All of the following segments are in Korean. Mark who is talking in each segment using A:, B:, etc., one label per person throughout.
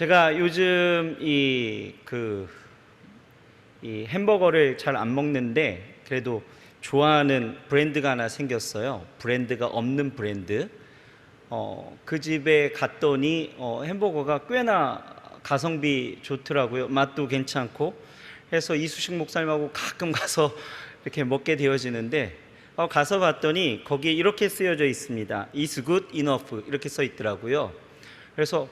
A: 제가 요즘 이 햄버거를 잘 안 먹는데 그래도 좋아하는 브랜드가 하나 생겼어요. 브랜드가 없는 브랜드. 그 집에 갔더니 햄버거가 꽤나 가성비 좋더라고요. 맛도 괜찮고 해서 이수식 목사님하고 가끔 가서 이렇게 먹게 되어지는데 가서 봤더니 거기에 이렇게 쓰여져 있습니다. Is good enough 이렇게 써 있더라고요. 그래서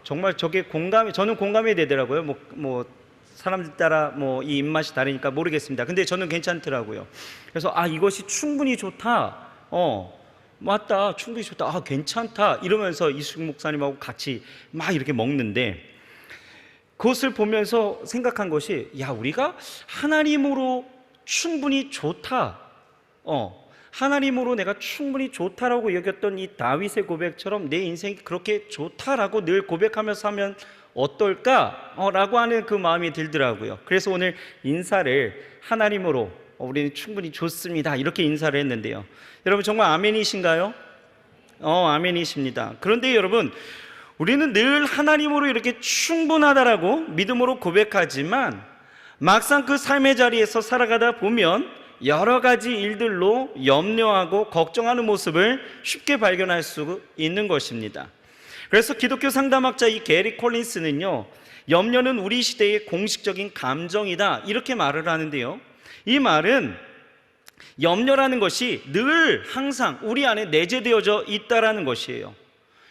A: 정말 저게 저는 공감이 되더라고요. 뭐 사람들 따라 이 입맛이 다르니까 모르겠습니다. 근데 저는 괜찮더라고요. 그래서 이것이 충분히 좋다. 맞다. 충분히 좋다. 괜찮다. 이러면서 이수식 목사님하고 같이 막 이렇게 먹는데 그것을 보면서 생각한 것이 우리가 하나님으로 충분히 좋다. 하나님으로 내가 충분히 좋다라고 여겼던 이 다윗의 고백처럼 내 인생이 그렇게 좋다라고 늘 고백하면서 하면 어떨까? 라고 하는 그 마음이 들더라고요. 그래서 오늘 인사를 하나님으로 우리는 충분히 좋습니다 이렇게 인사를 했는데요. 여러분 정말 아멘이신가요? 아멘이십니다. 그런데 여러분 우리는 늘 하나님으로 이렇게 충분하다라고 믿음으로 고백하지만 막상 그 삶의 자리에서 살아가다 보면 여러 가지 일들로 염려하고 걱정하는 모습을 쉽게 발견할 수 있는 것입니다. 그래서 기독교 상담학자 이 게리 콜린스는요, 염려는 우리 시대의 공식적인 감정이다 이렇게 말을 하는데요, 이 말은 염려라는 것이 늘 항상 우리 안에 내재되어져 있다라는 것이에요.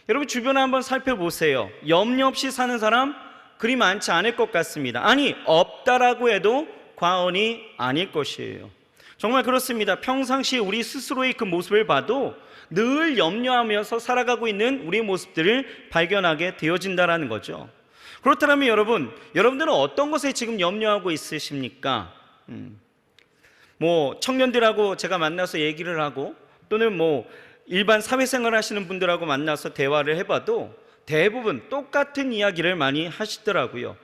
A: 여러분 주변에 한번 살펴보세요. 염려 없이 사는 사람 그리 많지 않을 것 같습니다. 없다라고 해도 과언이 아닐 것이에요. 정말 그렇습니다. 평상시에 우리 스스로의 그 모습을 봐도 늘 염려하면서 살아가고 있는 우리의 모습들을 발견하게 되어진다는 거죠. 그렇다면 여러분들은 어떤 것에 지금 염려하고 있으십니까? 청년들하고 제가 만나서 얘기를 하고 또는 일반 사회생활 하시는 분들하고 만나서 대화를 해봐도 대부분 똑같은 이야기를 많이 하시더라고요.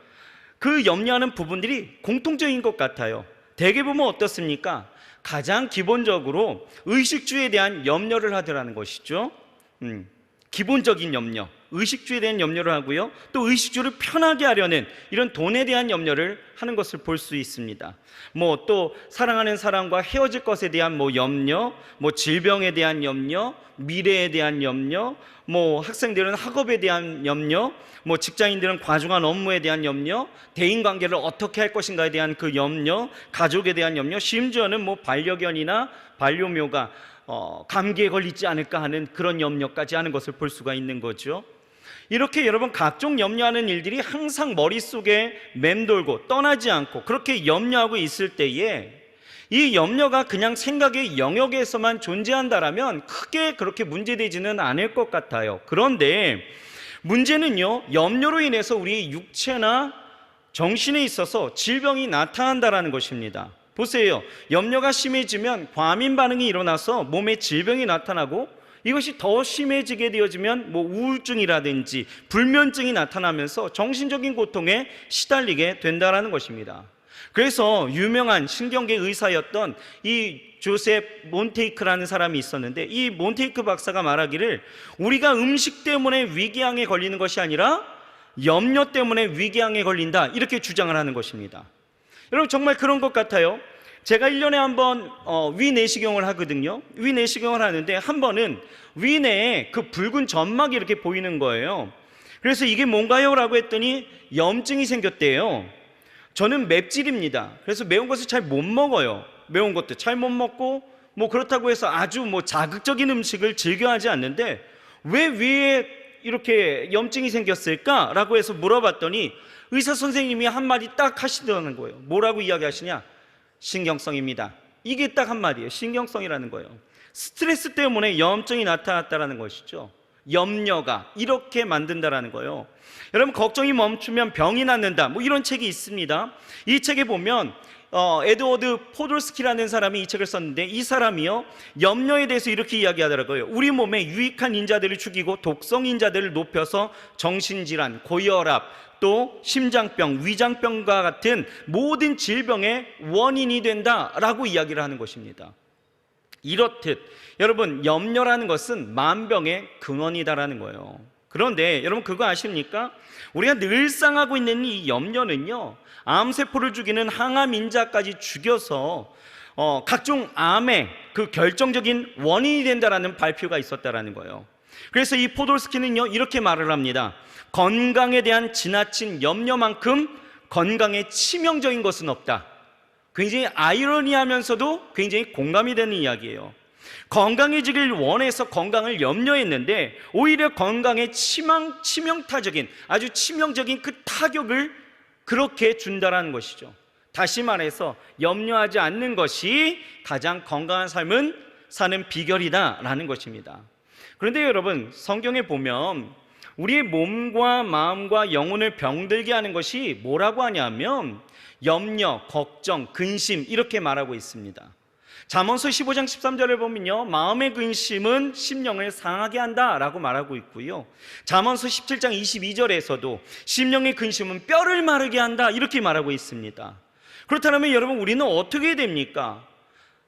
A: 그 염려하는 부분들이 공통적인 것 같아요. 대개 보면 어떻습니까? 가장 기본적으로 의식주에 대한 염려를 하더라는 것이죠. 기본적인 염려, 의식주에 대한 염려를 하고요, 또 의식주를 편하게 하려는 이런 돈에 대한 염려를 하는 것을 볼 수 있습니다. 또 사랑하는 사람과 헤어질 것에 대한 염려, 질병에 대한 염려, 미래에 대한 염려, 학생들은 학업에 대한 염려, 직장인들은 과중한 업무에 대한 염려, 대인관계를 어떻게 할 것인가에 대한 그 염려, 가족에 대한 염려, 심지어는 반려견이나 반려묘가 감기에 걸리지 않을까 하는 그런 염려까지 하는 것을 볼 수가 있는 거죠. 이렇게 여러분 각종 염려하는 일들이 항상 머릿속에 맴돌고 떠나지 않고 그렇게 염려하고 있을 때에 이 염려가 그냥 생각의 영역에서만 존재한다라면 크게 그렇게 문제되지는 않을 것 같아요. 그런데 문제는요, 염려로 인해서 우리 육체나 정신에 있어서 질병이 나타난다는 것입니다. 보세요. 염려가 심해지면 과민 반응이 일어나서 몸에 질병이 나타나고 이것이 더 심해지게 되어지면 우울증이라든지 불면증이 나타나면서 정신적인 고통에 시달리게 된다는 것입니다. 그래서 유명한 신경계 의사였던 이 조셉 몬테이크라는 사람이 있었는데 이 몬테이크 박사가 말하기를 우리가 음식 때문에 위궤양에 걸리는 것이 아니라 염려 때문에 위궤양에 걸린다 이렇게 주장을 하는 것입니다. 여러분 정말 그런 것 같아요. 제가 1년에 한 번 위내시경을 하거든요. 위내시경을 하는데 한 번은 위내에 그 붉은 점막이 이렇게 보이는 거예요. 그래서 이게 뭔가요? 라고 했더니 염증이 생겼대요. 저는 맵찔입니다. 그래서 매운 것을 잘 못 먹어요. 매운 것도 잘 못 먹고 그렇다고 해서 아주 자극적인 음식을 즐겨하지 않는데 왜 위에 이렇게 염증이 생겼을까? 라고 해서 물어봤더니 의사 선생님이 한마디 딱 하시더라는 거예요. 뭐라고 이야기하시냐? 신경성입니다. 이게 딱 한마디예요. 신경성이라는 거예요. 스트레스 때문에 염증이 나타났다는 것이죠. 염려가 이렇게 만든다라는 거예요. 여러분 걱정이 멈추면 병이 낫는다 이런 책이 있습니다. 이 책에 보면 에드워드 포돌스키라는 사람이 이 책을 썼는데 이 사람이요 염려에 대해서 이렇게 이야기하더라고요. 우리 몸에 유익한 인자들을 죽이고 독성 인자들을 높여서 정신질환, 고혈압, 또 심장병, 위장병과 같은 모든 질병의 원인이 된다라고 이야기를 하는 것입니다. 이렇듯 여러분 염려라는 것은 만병의 근원이다라는 거예요. 그런데 여러분 그거 아십니까? 우리가 늘상 하고 있는 이 염려는요, 암세포를 죽이는 항암 인자까지 죽여서 각종 암의 그 결정적인 원인이 된다라는 발표가 있었다라는 거예요. 그래서 이 포돌스키는요 이렇게 말을 합니다. 건강에 대한 지나친 염려만큼 건강에 치명적인 것은 없다. 굉장히 아이러니하면서도 굉장히 공감이 되는 이야기예요. 건강해지길 원해서 건강을 염려했는데 오히려 건강에 치명타적인, 아주 치명적인 그 타격을 그렇게 준다라는 것이죠. 다시 말해서 염려하지 않는 것이 가장 건강한 삶을 사는 비결이다라는 것입니다. 그런데 여러분, 성경에 보면 우리의 몸과 마음과 영혼을 병들게 하는 것이 뭐라고 하냐면 염려, 걱정, 근심 이렇게 말하고 있습니다. 잠언서 15장 13절을 보면요, 마음의 근심은 심령을 상하게 한다라고 말하고 있고요, 잠언서 17장 22절에서도 심령의 근심은 뼈를 마르게 한다 이렇게 말하고 있습니다. 그렇다면 여러분, 우리는 어떻게 됩니까?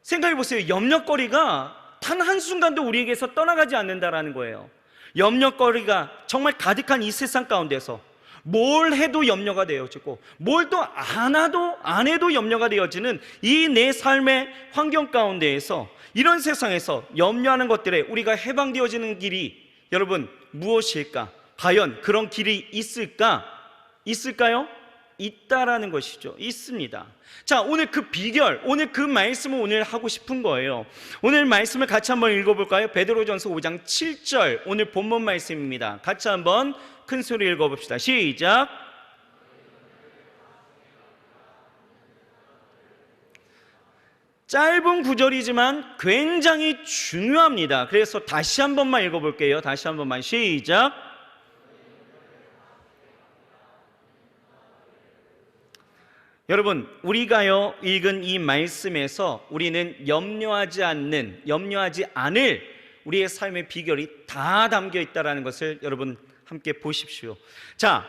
A: 생각해 보세요. 염려거리가 단 한순간도 우리에게서 떠나가지 않는다라는 거예요. 염려거리가 정말 가득한 이 세상 가운데서 뭘 해도 염려가 되어지고 뭘 또 안 해도 염려가 되어지는 이 내 삶의 환경 가운데에서, 이런 세상에서 염려하는 것들에 우리가 해방되어지는 길이 여러분 무엇일까? 과연 그런 길이 있을까요? 있다라는 것이죠. 있습니다. 자, 오늘 그 비결, 오늘 그 말씀을 오늘 하고 싶은 거예요. 오늘 말씀을 같이 한번 읽어볼까요? 베드로전서 5장 7절, 오늘 본문 말씀입니다. 같이 한번 큰 소리 읽어봅시다. 시작. 짧은 구절이지만 굉장히 중요합니다. 그래서 다시 한 번만 읽어볼게요. 다시 한 번만. 시작. 여러분, 우리가요 읽은 이 말씀에서 우리는 염려하지 않을 우리의 삶의 비결이 다 담겨 있다는 것을 여러분 함께 보십시오. 자,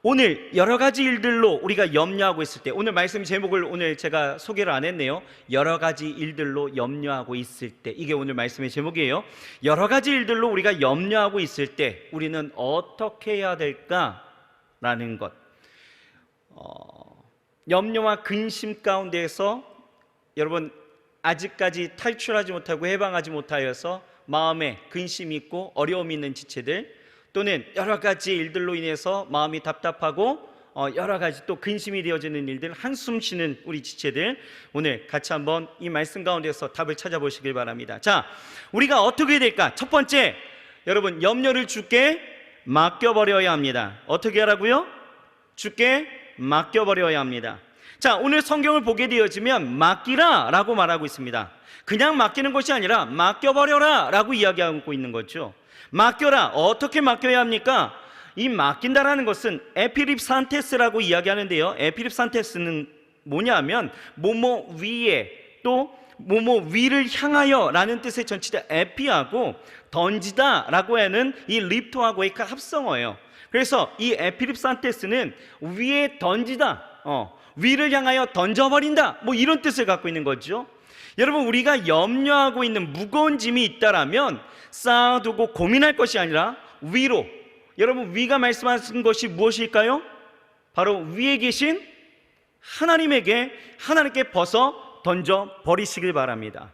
A: 오늘 여러 가지 일들로 우리가 염려하고 있을 때, 오늘 말씀 제목을 오늘 제가 소개를 안 했네요. 여러 가지 일들로 염려하고 있을 때, 이게 오늘 말씀의 제목이에요. 여러 가지 일들로 우리가 염려하고 있을 때 우리는 어떻게 해야 될까라는 것. 염려와 근심 가운데에서 여러분 아직까지 탈출하지 못하고 해방하지 못하여서 마음에 근심이 있고 어려움이 있는 지체들, 또는 여러 가지 일들로 인해서 마음이 답답하고 여러 가지 또 근심이 되어지는 일들, 한숨 쉬는 우리 지체들, 오늘 같이 한번 이 말씀 가운데서 답을 찾아보시길 바랍니다. 자, 우리가 어떻게 해야 될까? 첫 번째, 여러분 염려를 주께 맡겨버려야 합니다. 어떻게 하라고요? 주께 맡겨버려야 합니다. 자, 오늘 성경을 보게 되어지면 맡기라 라고 말하고 있습니다. 그냥 맡기는 것이 아니라 맡겨버려라 라고 이야기하고 있는 거죠. 맡겨라. 어떻게 맡겨야 합니까? 이 맡긴다라는 것은 에피립산테스라고 이야기하는데요, 에피립산테스는 뭐냐면 뭐뭐 위에, 또 뭐뭐 위를 향하여 라는 뜻의 전치자 에피하고 던지다 라고 하는 이 립토하고의 그 합성어예요. 그래서 이 에피립산테스는 위에 던지다, 위를 향하여 던져버린다, 뭐 이런 뜻을 갖고 있는 거죠. 여러분, 우리가 염려하고 있는 무거운 짐이 있다라면 쌓아두고 고민할 것이 아니라 위로, 여러분 위가 말씀하신 것이 무엇일까요? 바로 위에 계신 하나님께 벗어 던져버리시길 바랍니다.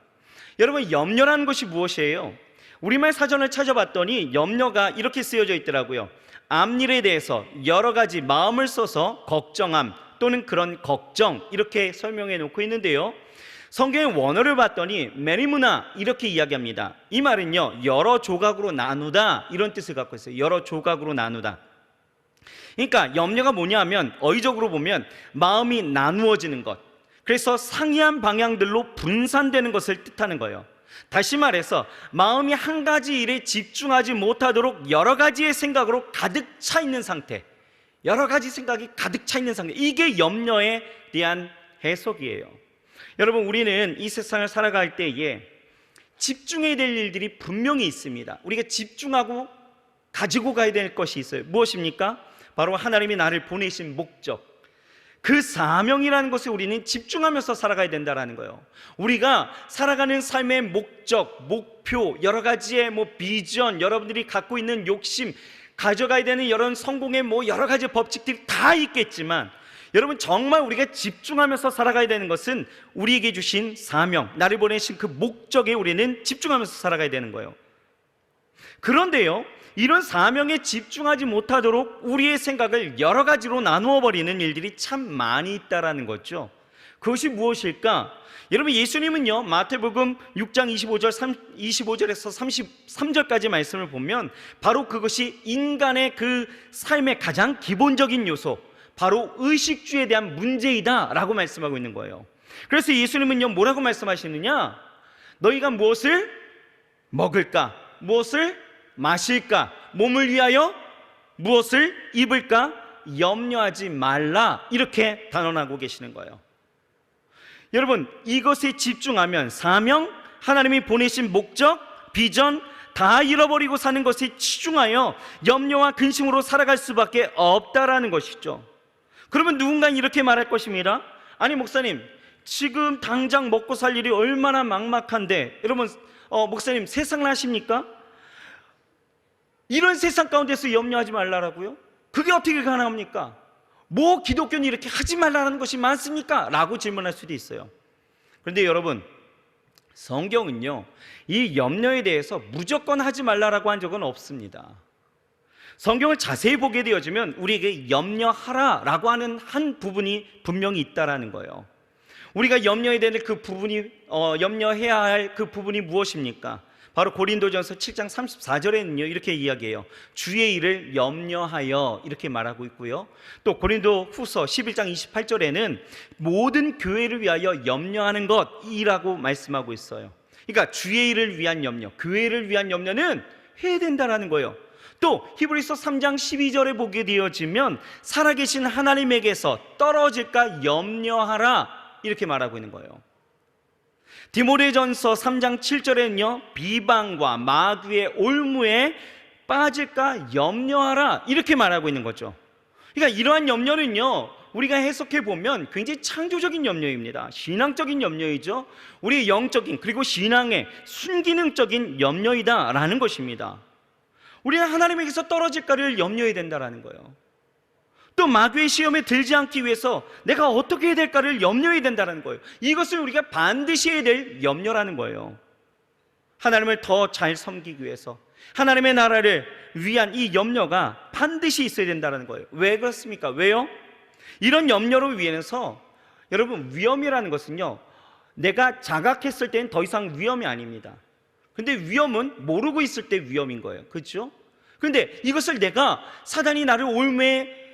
A: 여러분, 염려라는 것이 무엇이에요? 우리말 사전을 찾아봤더니 염려가 이렇게 쓰여져 있더라고요. 앞일에 대해서 여러 가지 마음을 써서 걱정함 또는 그런 걱정, 이렇게 설명해 놓고 있는데요, 성경의 원어를 봤더니 메리무나 이렇게 이야기합니다. 이 말은요, 여러 조각으로 나누다 이런 뜻을 갖고 있어요. 여러 조각으로 나누다. 그러니까 염려가 뭐냐 하면 어휘적으로 보면 마음이 나누어지는 것, 그래서 상이한 방향들로 분산되는 것을 뜻하는 거예요. 다시 말해서 마음이 한 가지 일에 집중하지 못하도록 여러 가지의 생각으로 가득 차 있는 상태, 여러 가지 생각이 가득 차 있는 상태, 이게 염려에 대한 해석이에요. 여러분, 우리는 이 세상을 살아갈 때에 집중해야 될 일들이 분명히 있습니다. 우리가 집중하고 가지고 가야 될 것이 있어요. 무엇입니까? 바로 하나님이 나를 보내신 목적, 그 사명이라는 것에 우리는 집중하면서 살아가야 된다는 거예요. 우리가 살아가는 삶의 목적, 목표, 여러 가지의 비전, 여러분들이 갖고 있는 욕심, 가져가야 되는 여러 성공의 여러 가지 법칙들이 다 있겠지만, 여러분 정말 우리가 집중하면서 살아가야 되는 것은 우리에게 주신 사명, 나를 보내신 그 목적에 우리는 집중하면서 살아가야 되는 거예요. 그런데요, 이런 사명에 집중하지 못하도록 우리의 생각을 여러 가지로 나누어 버리는 일들이 참 많이 있다라는 거죠. 그것이 무엇일까? 여러분, 예수님은요, 마태복음 6장 25절에서 33절까지 말씀을 보면 바로 그것이 인간의 그 삶의 가장 기본적인 요소, 바로 의식주에 대한 문제이다 라고 말씀하고 있는 거예요. 그래서 예수님은요, 뭐라고 말씀하시느냐? 너희가 무엇을 먹을까? 무엇을 마실까? 몸을 위하여 무엇을 입을까? 염려하지 말라, 이렇게 단언하고 계시는 거예요. 여러분, 이것에 집중하면 사명, 하나님이 보내신 목적, 비전 다 잃어버리고 사는 것에 치중하여 염려와 근심으로 살아갈 수밖에 없다라는 것이죠. 그러면 누군가는 이렇게 말할 것입니다. 아니 목사님, 지금 당장 먹고 살 일이 얼마나 막막한데, 여러분 목사님 세상을 아십니까? 이런 세상 가운데서 염려하지 말라라고요? 그게 어떻게 가능합니까? 뭐 기독교는 이렇게 하지 말라는 것이 많습니까? 라고 질문할 수도 있어요. 그런데 여러분, 성경은요, 이 염려에 대해서 무조건 하지 말라라고 한 적은 없습니다. 성경을 자세히 보게 되어지면 우리에게 염려하라라고 하는 한 부분이 분명히 있다라는 거예요. 우리가 염려해야 되는 그 부분이 염려해야 할 그 부분이 무엇입니까? 바로 고린도전서 7장 34절에는요 이렇게 이야기해요. 주의 일을 염려하여, 이렇게 말하고 있고요. 또 고린도 후서 11장 28절에는 모든 교회를 위하여 염려하는 것이라고 말씀하고 있어요. 그러니까 주의 일을 위한 염려, 교회를 위한 염려는 해야 된다라는 거예요. 또 히브리서 3장 12절에 보게 되어지면 살아계신 하나님에게서 떨어질까 염려하라, 이렇게 말하고 있는 거예요. 디모데전서 3장 7절에는요 비방과 마귀의 올무에 빠질까 염려하라, 이렇게 말하고 있는 거죠. 그러니까 이러한 염려는요 우리가 해석해 보면 굉장히 창조적인 염려입니다. 신앙적인 염려이죠. 우리의 영적인 그리고 신앙의 순기능적인 염려이다라는 것입니다. 우리는 하나님에게서 떨어질까를 염려해야 된다라는 거예요. 또 마귀의 시험에 들지 않기 위해서 내가 어떻게 해야 될까를 염려해야 된다는 거예요. 이것을 우리가 반드시 해야 될 염려라는 거예요. 하나님을 더 잘 섬기기 위해서 하나님의 나라를 위한 이 염려가 반드시 있어야 된다는 거예요. 왜 그렇습니까? 왜요? 이런 염려로 위해서 여러분, 위험이라는 것은요 내가 자각했을 때는 더 이상 위험이 아닙니다. 근데 위험은 모르고 있을 때 위험인 거예요. 그렇죠? 그런데 이것을 내가 사단이 나를 올무에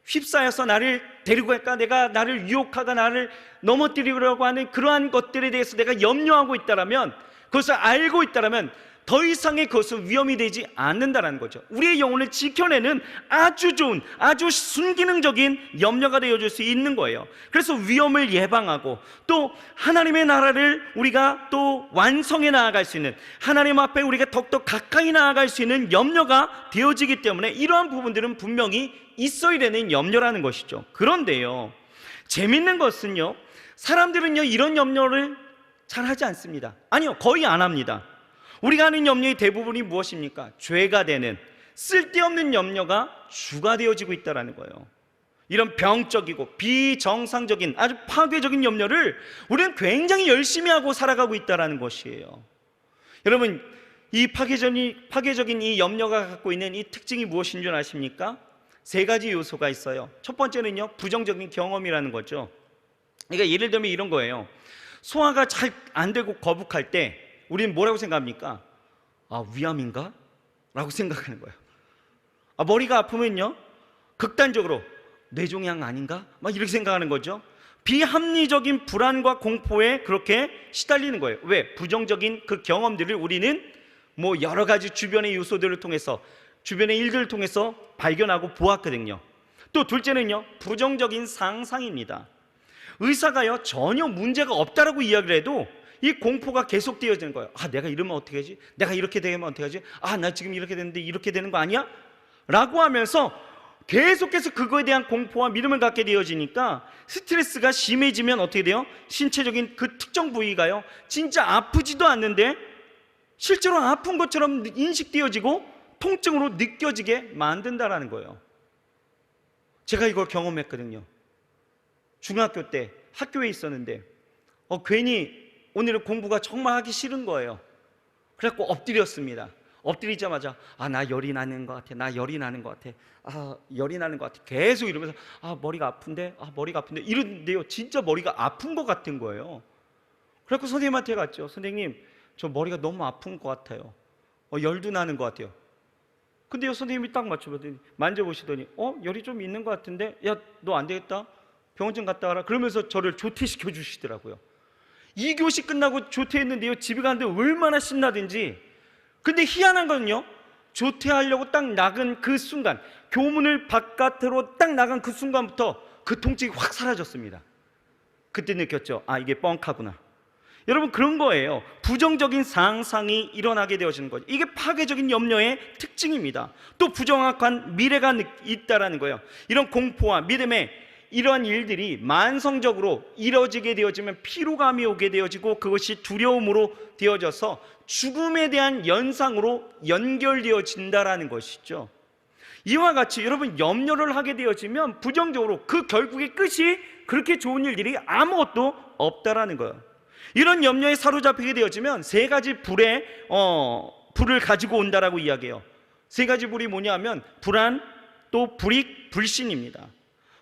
A: 휩싸여서 나를 데리고 갈까, 내가 나를 유혹하가 나를 넘어뜨리려고 하는 그러한 것들에 대해서 내가 염려하고 있다라면, 그것을 알고 있다라면 더 이상의 그것은 위험이 되지 않는다는 거죠. 우리의 영혼을 지켜내는 아주 좋은, 아주 순기능적인 염려가 되어줄 수 있는 거예요. 그래서 위험을 예방하고 또 하나님의 나라를 우리가 또 완성해 나아갈 수 있는, 하나님 앞에 우리가 더욱더 가까이 나아갈 수 있는 염려가 되어지기 때문에 이러한 부분들은 분명히 있어야 되는 염려라는 것이죠. 그런데요, 재밌는 것은요, 사람들은요 이런 염려를 잘 하지 않습니다. 아니요, 거의 안 합니다. 우리가 하는 염려의 대부분이 무엇입니까? 죄가 되는 쓸데없는 염려가 주가 되어지고 있다는 거예요. 이런 병적이고 비정상적인 아주 파괴적인 염려를 우리는 굉장히 열심히 하고 살아가고 있다는 것이에요. 여러분, 이 파괴적인 이 염려가 갖고 있는 이 특징이 무엇인 줄 아십니까? 세 가지 요소가 있어요. 첫 번째는요 부정적인 경험이라는 거죠. 그러니까 예를 들면 이런 거예요. 소화가 잘 안 되고 거북할 때 우리는 뭐라고 생각합니까? 아, 위암인가? 라고 생각하는 거예요. 아, 머리가 아프면요 극단적으로 뇌종양 아닌가? 막 이렇게 생각하는 거죠. 비합리적인 불안과 공포에 그렇게 시달리는 거예요. 왜? 부정적인 그 경험들을 우리는 뭐 여러 가지 주변의 요소들을 통해서, 주변의 일들을 통해서 발견하고 보았거든요. 또 둘째는요 부정적인 상상입니다. 의사가요 전혀 문제가 없다라고 이야기를 해도 이 공포가 계속되어지는 거예요. 아, 내가 이러면 어떻게 하지? 내가 이렇게 되면 어떻게 하지? 아, 나 지금 이렇게 됐는데 이렇게 되는 거 아니야? 라고 하면서 계속해서 그거에 대한 공포와 믿음을 갖게 되어지니까 스트레스가 심해지면 어떻게 돼요? 신체적인 그 특정 부위가요 진짜 아프지도 않는데 실제로 아픈 것처럼 인식되어지고 통증으로 느껴지게 만든다라는 거예요. 제가 이걸 경험했거든요. 중학교 때 학교에 있었는데 괜히 오늘은 공부가 정말 하기 싫은 거예요. 그래갖고 엎드렸습니다. 엎드리자마자 나 열이 나는 것 같아, 나 열이 나는 것 같아, 열이 나는 것 같아, 계속 이러면서 머리가 아픈데, 머리가 아픈데 이러는데요, 진짜 머리가 아픈 것 같은 거예요. 그래갖고 선생님한테 갔죠. 선생님, 저 머리가 너무 아픈 것 같아요. 열도 나는 것 같아요. 근데요, 선생님이 딱 맞춰보더니 만져보시더니 열이 좀 있는 것 같은데, 야, 너 안 되겠다, 병원 좀 갔다 와라. 그러면서 저를 조퇴시켜 주시더라고요. 2교시 끝나고 조퇴했는데요, 집에 가는데 얼마나 신나든지. 근데 희한한 건요, 조퇴하려고 딱 나간 그 순간, 교문을 바깥으로 딱 나간 그 순간부터 그 통증이 확 사라졌습니다. 그때 느꼈죠. 이게 뻥카구나. 여러분, 그런 거예요. 부정적인 상상이 일어나게 되어지는 거죠. 이게 파괴적인 염려의 특징입니다. 또 부정확한 미래가 있다라는 거예요. 이런 공포와 믿음에 이러한 일들이 만성적으로 이뤄지게 되어지면 피로감이 오게 되어지고, 그것이 두려움으로 되어져서 죽음에 대한 연상으로 연결되어진다라는 것이죠. 이와 같이 여러분, 염려를 하게 되어지면 부정적으로 그 결국의 끝이 그렇게 좋은 일들이 아무것도 없다라는 거예요. 이런 염려에 사로잡히게 되어지면 세 가지 불을 가지고 온다라고 이야기해요. 세 가지 불이 뭐냐면 불안, 또 불익, 불신입니다.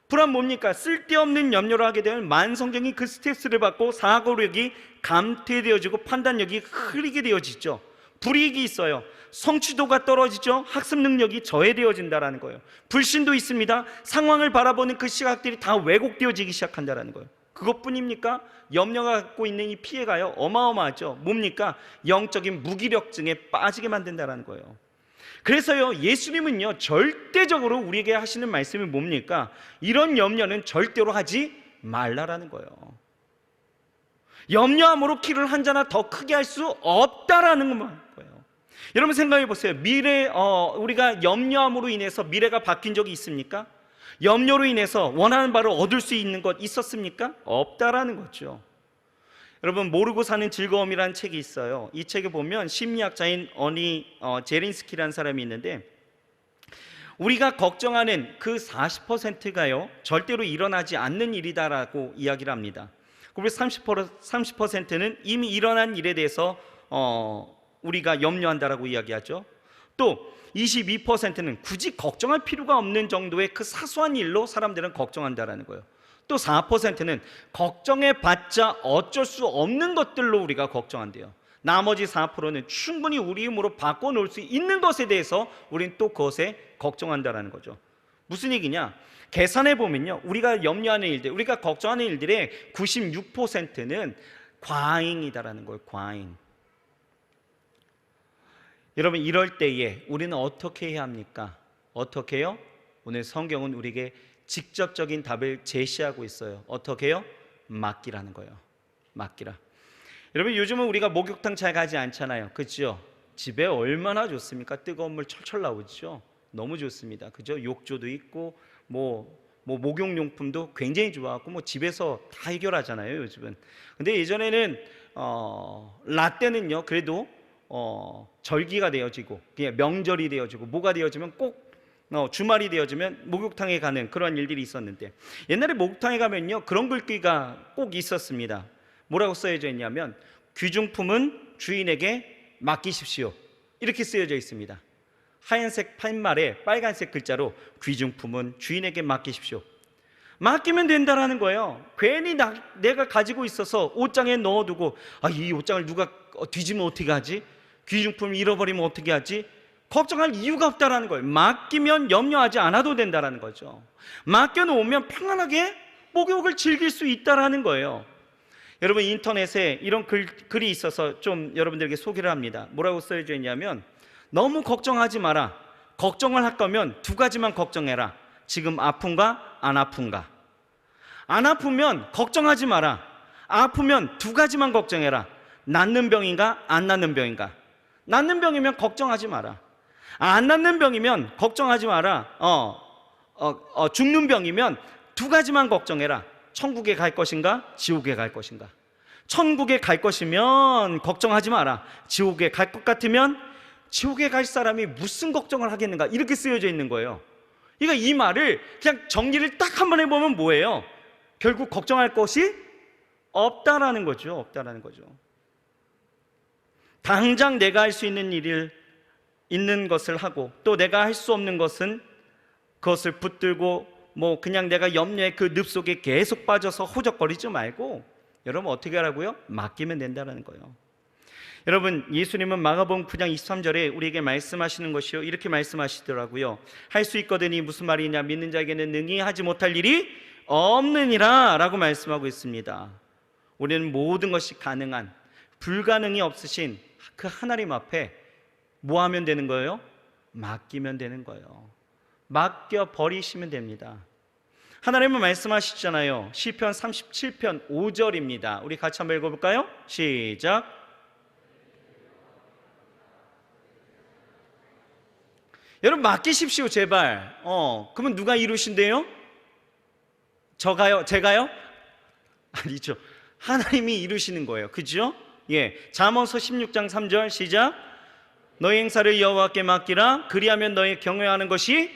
A: 불안 뭡니까? 쓸데없는 염려를 하게 되면 만성적인 그 스트레스를 받고 사고력이 감퇴되어지고 판단력이 흐리게 되어지죠. 불이익이 있어요. 성취도가 떨어지죠. 학습 능력이 저해되어진다는 거예요. 불신도 있습니다. 상황을 바라보는 그 시각들이 다 왜곡되어지기 시작한다는 거예요. 그것뿐입니까? 염려가 갖고 있는 이 피해가요, 어마어마하죠. 뭡니까? 영적인 무기력증에 빠지게 만든다는 거예요. 그래서요, 예수님은요, 절대적으로 우리에게 하시는 말씀이 뭡니까? 이런 염려는 절대로 하지 말라라는 거예요. 염려함으로 키를 한 자나 더 크게 할 수 없다라는 거예요. 여러분, 생각해 보세요. 우리가 염려함으로 인해서 미래가 바뀐 적이 있습니까? 염려로 인해서 원하는 바를 얻을 수 있는 것 있었습니까? 없다라는 거죠. 여러분, 모르고 사는 즐거움이라는 책이 있어요. 이 책에 보면 심리학자인 어니 제린스키라는 사람이 있는데, 우리가 걱정하는 그 40%가요 절대로 일어나지 않는 일이다라고 이야기를 합니다. 그리고 30%는 이미 일어난 일에 대해서 우리가 염려한다라고 이야기하죠. 또 22%는 굳이 걱정할 필요가 없는 정도의 그 사소한 일로 사람들은 걱정한다라는 거예요. 또 4%는 걱정해봤자 어쩔 수 없는 것들로 우리가 걱정한대요. 나머지 4%는 충분히 우리 힘으로 바꿔놓을 수 있는 것에 대해서 우리는 또 그것에 걱정한다라는 거죠. 무슨 얘기냐? 계산해 보면요, 우리가 염려하는 일들, 우리가 걱정하는 일들의 96%는 과잉이다라는 거예요. 과잉. 여러분, 이럴 때에 우리는 어떻게 해야 합니까? 어떻게 해요? 오늘 성경은 우리에게 직접적인 답을 제시하고 있어요. 어떻게 해요? 맡기라는 거예요. 맡기라. 여러분, 요즘은 우리가 목욕탕 잘 가지 않잖아요. 그렇죠? 집에 얼마나 좋습니까? 뜨거운 물 철철 나오죠. 너무 좋습니다. 그죠? 욕조도 있고 목욕용품도 굉장히 좋아하고 집에서 다 해결하잖아요, 요즘은. 근데 예전에는 라떼는요, 그래도 절기가 되어지고 그냥 명절이 되어지고 뭐가 되어지면 꼭 주말이 되어지면 목욕탕에 가는 그런 일들이 있었는데, 옛날에 목욕탕에 가면요, 그런 글귀가 꼭 있었습니다. 뭐라고 써져 있냐면, 귀중품은 주인에게 맡기십시오, 이렇게 쓰여져 있습니다. 하얀색 판말에 빨간색 글자로 귀중품은 주인에게 맡기십시오. 맡기면 된다라는 거예요. 괜히 내가 가지고 있어서 옷장에 넣어두고 이 옷장을 누가 뒤지면 어떻게 하지? 귀중품을 잃어버리면 어떻게 하지? 걱정할 이유가 없다라는 거예요. 맡기면 염려하지 않아도 된다라는 거죠. 맡겨놓으면 평안하게 목욕을 즐길 수 있다라는 거예요. 여러분, 인터넷에 이런 글이 있어서 좀 여러분들에게 소개를 합니다. 뭐라고 써져 있냐면, 너무 걱정하지 마라. 걱정을 할 거면 두 가지만 걱정해라. 지금 아픈가 안 아픈가. 안 아프면 걱정하지 마라. 아프면 두 가지만 걱정해라. 낫는 병인가 안 낫는 병인가. 낫는 병이면 걱정하지 마라. 안 낫는 병이면 걱정하지 마라. 죽는 병이면 두 가지만 걱정해라. 천국에 갈 것인가 지옥에 갈 것인가. 천국에 갈 것이면 걱정하지 마라. 지옥에 갈 것 같으면 지옥에 갈 사람이 무슨 걱정을 하겠는가 이렇게 쓰여져 있는 거예요. 그러니까 이 말을 그냥 정리를 딱 한번 해보면 뭐예요? 결국 걱정할 것이 없다라는 거죠. 없다라는 거죠. 당장 내가 할 수 있는 일을 있는 것을 하고, 또 내가 할 수 없는 것은 그것을 붙들고 뭐 그냥 내가 염려의 그 늪 속에 계속 빠져서 호적거리지 말고, 여러분 어떻게 하라고요? 맡기면 된다는 거예요. 여러분, 예수님은 마가복음 9장 23절에 우리에게 말씀하시는 것이요, 이렇게 말씀하시더라고요. 할 수 있거든이 무슨 말이냐, 믿는 자에게는 능히 하지 못할 일이 없느니라 라고 말씀하고 있습니다. 우리는 모든 것이 가능한, 불가능이 없으신 그 하나님 앞에 뭐 하면 되는 거예요? 맡기면 되는 거예요. 맡겨버리시면 됩니다. 하나님은 말씀하시잖아요. 시편 37편 5절입니다. 우리 같이 한번 읽어볼까요? 시작. 여러분 맡기십시오 제발. 그러면 누가 이루신대요? 저가요? 제가요? 아니죠. 하나님이 이루시는 거예요. 그죠? 예. 잠언서 16장 3절 시작. 너희 행사를 여호와께 맡기라. 그리하면 너희 경외하는 것이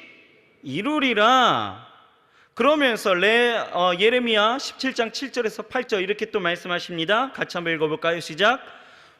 A: 이루리라. 그러면서 예레미야 17장 7절에서 8절 이렇게 또 말씀하십니다. 같이 한번 읽어볼까요? 시작.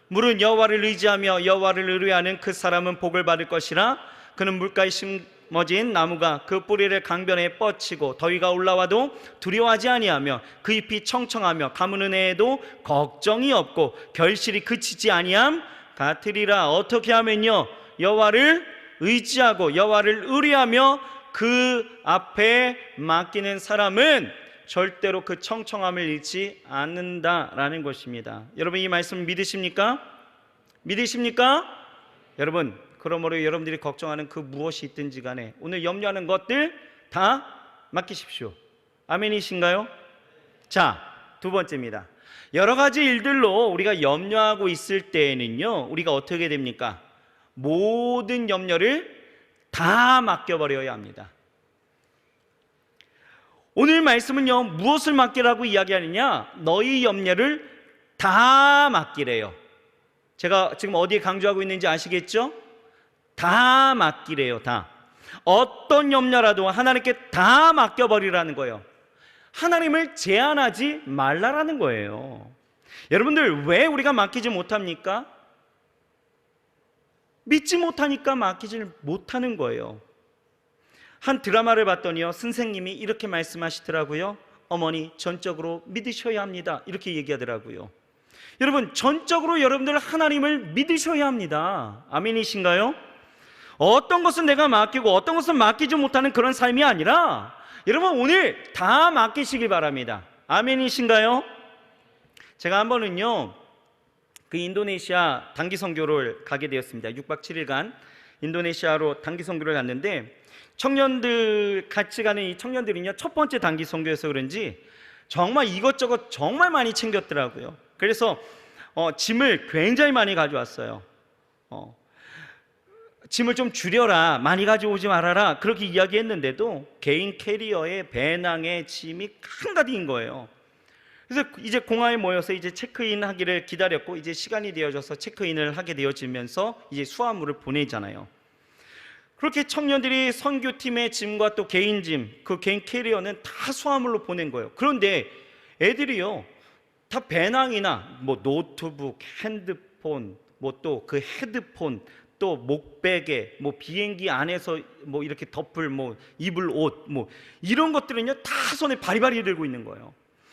A: 물은 여호와를 의지하며 여호와를 의뢰하는 그 사람은 복을 받을 것이라. 그는 물가에 심어진 나무가 그 뿌리를 강변에 뻗치고 더위가 올라와도 두려워하지 아니하며 그 잎이 청청하며 가무는 해에도 걱정이 없고 결실이 그치지 아니함 같으리라. 어떻게 하면요? 여호와를 의지하고 여호와를 의뢰하며 그 앞에 맡기는 사람은 절대로 그 청청함을 잃지 않는다라는 것입니다. 여러분 이 말씀 믿으십니까? 믿으십니까? 여러분, 그러므로 여러분들이 걱정하는 그 무엇이 있든지 간에 오늘 염려하는 것들 다 맡기십시오. 아멘이신가요? 자, 두 번째입니다. 여러 가지 일들로 우리가 염려하고 있을 때에는요, 우리가 어떻게 됩니까? 모든 염려를 다 맡겨버려야 합니다. 오늘 말씀은요, 무엇을 맡기라고 이야기하느냐? 너희 염려를 다 맡기래요. 제가 지금 어디에 강조하고 있는지 아시겠죠? 다 맡기래요. 다. 어떤 염려라도 하나님께 다 맡겨버리라는 거예요. 하나님을 제한하지 말라라는 거예요. 여러분들 왜 우리가 맡기지 못합니까? 믿지 못하니까 맡기지 못하는 거예요. 한 드라마를 봤더니요, 선생님이 이렇게 말씀하시더라고요. 어머니, 전적으로 믿으셔야 합니다. 이렇게 얘기하더라고요. 여러분, 전적으로 여러분들 하나님을 믿으셔야 합니다. 아멘이신가요? 어떤 것은 내가 맡기고 어떤 것은 맡기지 못하는 그런 삶이 아니라 여러분 오늘 다 맡기시길 바랍니다. 아멘이신가요? 제가 한 번은요, 그 인도네시아 단기 선교를 가게 되었습니다. 6박 7일간 인도네시아로 단기 선교를 갔는데, 청년들 같이 가는 이 청년들이요, 첫 번째 단기 선교여서 그런지 정말 이것저것 정말 많이 챙겼더라고요. 그래서 짐을 굉장히 많이 가져왔어요. 짐을 좀 줄여라, 많이 가져오지 말아라, 그렇게 이야기했는데도 개인 캐리어에 배낭에 짐이 한가득인 거예요. 그래서 이제 공항에 모여서 이제 체크인 하기를 기다렸고, 이제 시간이 되어져서 체크인을 하게 되어지면서 이제 수화물을 보내잖아요. 그렇게 청년들이 선교팀의 짐과 또 개인 짐, 그 개인 캐리어는 다 수화물로 보낸 거예요. 그런데 애들이요, 다 배낭이나 뭐 노트북, 핸드폰, 뭐 또 그 헤드폰, 또 목베개, 뭐 비행기 안에서 뭐 이렇게 덮을 뭐 입을 옷, 뭐 이런 것들은요 다 손에 바리바리 들고 있는 거예요.